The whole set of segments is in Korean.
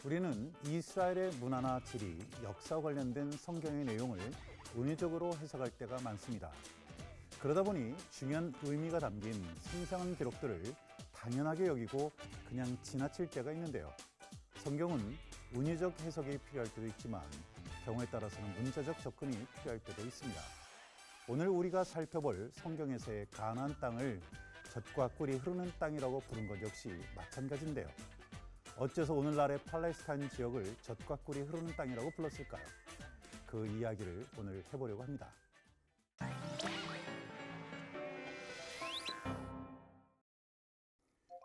우리는 이스라엘의 문화나 지리, 역사와 관련된 성경의 내용을 은유적으로 해석할 때가 많습니다. 그러다 보니 중요한 의미가 담긴 생생한 기록들을 당연하게 여기고 그냥 지나칠 때가 있는데요. 성경은 은유적 해석이 필요할 때도 있지만 경우에 따라서는 문자적 접근이 필요할 때도 있습니다. 오늘 우리가 살펴볼 성경에서의 가나안 땅을 젖과 꿀이 흐르는 땅이라고 부른 것 역시 마찬가지인데요. 어째서 오늘날의 팔레스타인 지역을 젖과 꿀이 흐르는 땅이라고 불렀을까요? 그 이야기를 오늘 해보려고 합니다.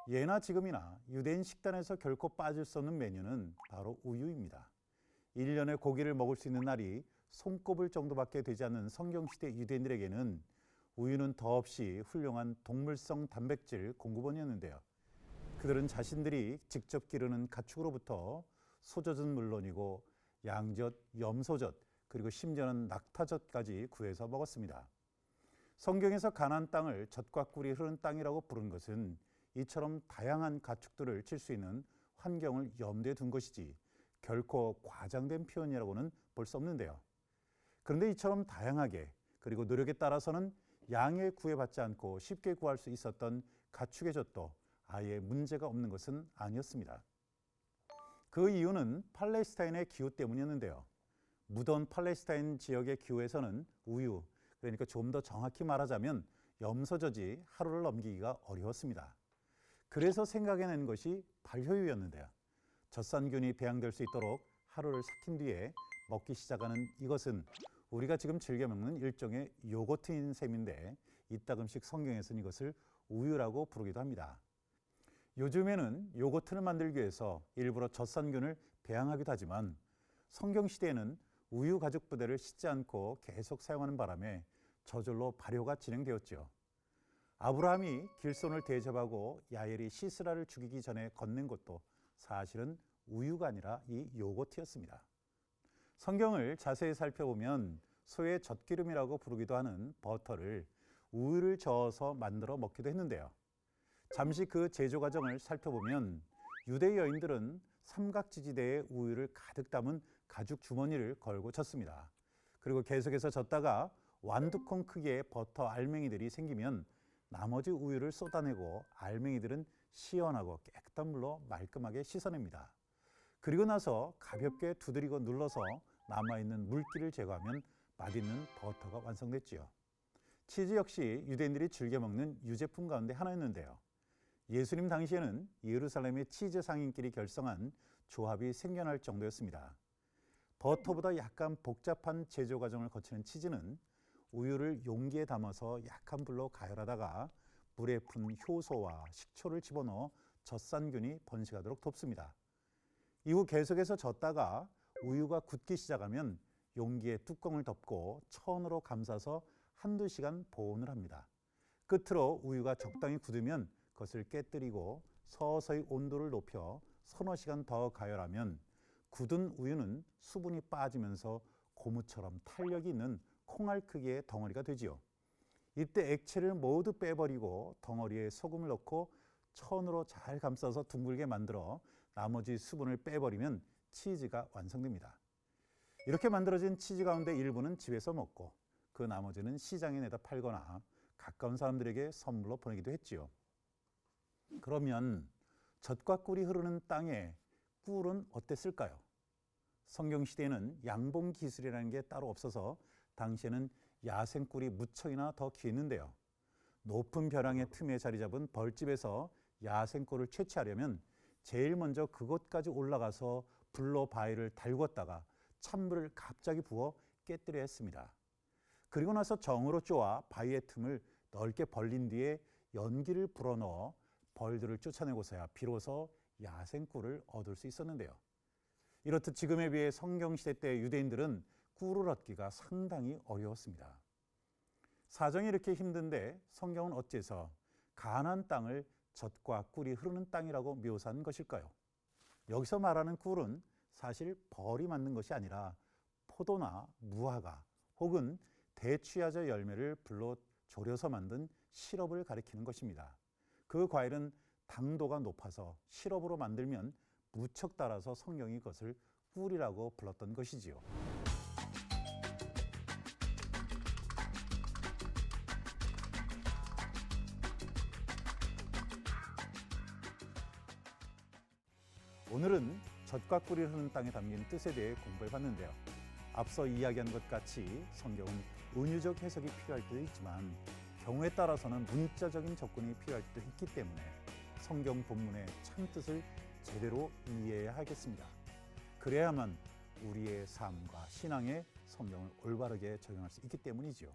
예나 지금이나 유대인 식단에서 결코 빠질 수 없는 메뉴는 바로 우유입니다. 1년에 고기를 먹을 수 있는 날이 손꼽을 정도밖에 되지 않는 성경시대 유대인들에게는 우유는 더없이 훌륭한 동물성 단백질 공급원이었는데요. 그들은 자신들이 직접 기르는 가축으로부터 소젖은 물론이고 양젖, 염소젖, 그리고 심지어는 낙타젖까지 구해서 먹었습니다. 성경에서 가나안 땅을 젖과 꿀이 흐르는 땅이라고 부른 것은 이처럼 다양한 가축들을 칠 수 있는 환경을 염두에 둔 것이지 결코 과장된 표현이라고는 볼 수 없는데요. 그런데 이처럼 다양하게 그리고 노력에 따라서는 양에 구애받지 않고 쉽게 구할 수 있었던 가축의 젖도 아예 문제가 없는 것은 아니었습니다. 그 이유는 팔레스타인의 기후 때문이었는데요. 무더운 팔레스타인 지역의 기후에서는 우유, 그러니까 좀 더 정확히 말하자면 염소젖이 하루를 넘기기가 어려웠습니다. 그래서 생각해낸 것이 발효유였는데요. 젖산균이 배양될 수 있도록 하루를 삭힌 뒤에 먹기 시작하는 이것은 우리가 지금 즐겨 먹는 일종의 요거트인 셈인데 이따금씩 성경에서는 이것을 우유라고 부르기도 합니다. 요즘에는 요거트를 만들기 위해서 일부러 젖산균을 배양하기도 하지만 성경시대에는 우유 가죽 부대를 씻지 않고 계속 사용하는 바람에 저절로 발효가 진행되었죠. 아브라함이 길손을 대접하고 야엘이 시스라를 죽이기 전에 건넨 것도 사실은 우유가 아니라 이 요거트였습니다. 성경을 자세히 살펴보면 소의 젖기름이라고 부르기도 하는 버터를 우유를 저어서 만들어 먹기도 했는데요. 잠시 그 제조 과정을 살펴보면 유대 여인들은 삼각지지대에 우유를 가득 담은 가죽 주머니를 걸고 쳤습니다. 그리고 계속해서 젓다가 완두콩 크기의 버터 알맹이들이 생기면 나머지 우유를 쏟아내고 알맹이들은 시원하고 깨끗한 물로 말끔하게 씻어냅니다. 그리고 나서 가볍게 두드리고 눌러서 남아있는 물기를 제거하면 맛있는 버터가 완성됐지요. 치즈 역시 유대인들이 즐겨 먹는 유제품 가운데 하나였는데요. 예수님 당시에는 예루살렘의 치즈 상인끼리 결성한 조합이 생겨날 정도였습니다. 버터보다 약간 복잡한 제조 과정을 거치는 치즈는 우유를 용기에 담아서 약한 불로 가열하다가 물에 푼 효소와 식초를 집어넣어 젖산균이 번식하도록 돕습니다. 이후 계속해서 젓다가 우유가 굳기 시작하면 용기에 뚜껑을 덮고 천으로 감싸서 한두 시간 보온을 합니다. 끝으로 우유가 적당히 굳으면 그것을 깨뜨리고 서서히 온도를 높여 서너 시간 더 가열하면 굳은 우유는 수분이 빠지면서 고무처럼 탄력이 있는 콩알 크기의 덩어리가 되지요. 이때 액체를 모두 빼버리고 덩어리에 소금을 넣고 천으로 잘 감싸서 둥글게 만들어 나머지 수분을 빼버리면 치즈가 완성됩니다. 이렇게 만들어진 치즈 가운데 일부는 집에서 먹고 그 나머지는 시장에 내다 팔거나 가까운 사람들에게 선물로 보내기도 했지요. 그러면 젖과 꿀이 흐르는 땅에 꿀은 어땠을까요? 성경시대에는 양봉 기술이라는 게 따로 없어서 당시에는 야생꿀이 무척이나 더 귀했는데요. 높은 벼랑의 틈에 자리 잡은 벌집에서 야생꿀을 채취하려면 제일 먼저 그곳까지 올라가서 불로 바위를 달궜다가 찬물을 갑자기 부어 깨뜨려야 했습니다. 그리고 나서 정으로 쪼아 바위의 틈을 넓게 벌린 뒤에 연기를 불어넣어 벌들을 쫓아내고서야 비로소 야생꿀을 얻을 수 있었는데요. 이렇듯 지금에 비해 성경시대 때 유대인들은 꿀을 얻기가 상당히 어려웠습니다. 사정이 이렇게 힘든데 성경은 어째서 가나안 땅을 젖과 꿀이 흐르는 땅이라고 묘사한 것일까요? 여기서 말하는 꿀은 사실 벌이 만든 것이 아니라 포도나 무화과 혹은 대추야자 열매를 불로 졸여서 만든 시럽을 가리키는 것입니다. 그 과일은 당도가 높아서 시럽으로 만들면 무척 따라서 성경이 그것을 꿀이라고 불렀던 것이지요. 오늘은 젖과 꿀이 흐르는 땅에 담긴 뜻에 대해 공부해 봤는데요. 앞서 이야기한 것 같이 성경은 은유적 해석이 필요할 때도 있지만 경우에 따라서는 문자적인 접근이 필요할 때도 있기 때문에 성경 본문의 참뜻을 제대로 이해해야 하겠습니다. 그래야만 우리의 삶과 신앙에 성경을 올바르게 적용할 수 있기 때문이지요.